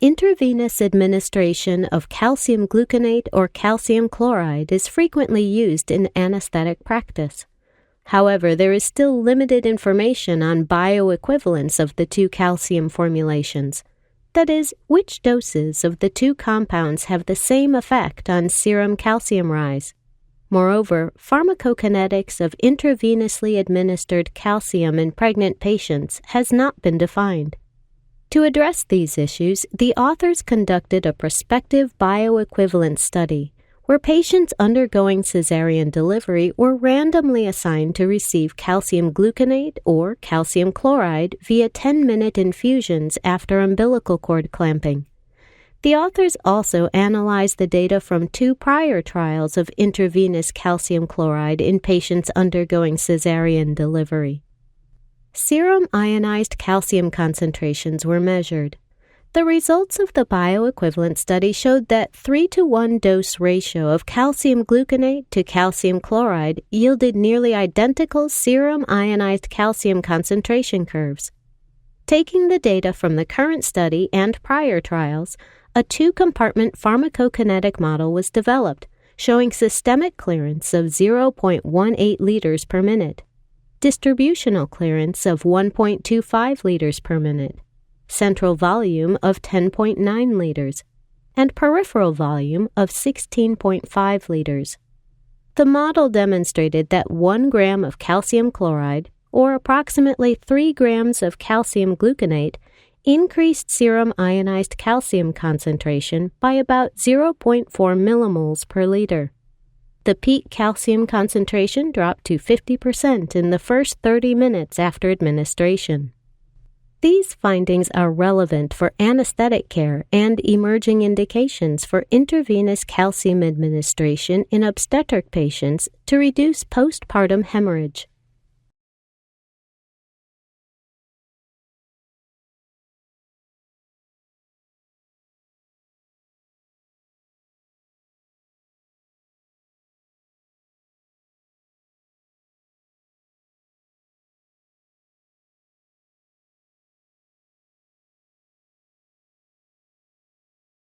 Intravenous administration of calcium gluconate or calcium chloride is frequently used in anesthetic practice. However, there is still limited information on bioequivalence of the two calcium formulations. That is, which doses of the two compounds have the same effect on serum calcium rise. Moreover, pharmacokinetics of intravenously administered calcium in pregnant patients has not been defined. To address these issues, the authors conducted a prospective bioequivalence study where patients undergoing cesarean delivery were randomly assigned to receive calcium gluconate or calcium chloride via 10-minute infusions after umbilical cord clamping. The authors also analyzed the data from 2 prior trials of intravenous calcium chloride in patients undergoing cesarean delivery. Serum ionized calcium concentrations were measured. The results of the bioequivalent study showed that 3-to-1 dose ratio of calcium gluconate to calcium chloride yielded nearly identical serum ionized calcium concentration curves. Taking the data from the current study and prior trials, a 2-compartment pharmacokinetic model was developed, showing systemic clearance of 0.18 liters per minute, distributional clearance of 1.25 liters per minute, central volume of 10.9 liters, and peripheral volume of 16.5 liters. The model demonstrated that 1 gram of calcium chloride, or approximately 3 grams of calcium gluconate, increased serum ionized calcium concentration by about 0.4 millimoles per liter. The peak calcium concentration dropped to 50% in the first 30 minutes after administration. These findings are relevant for anesthetic care and emerging indications for intravenous calcium administration in obstetric patients to reduce postpartum hemorrhage.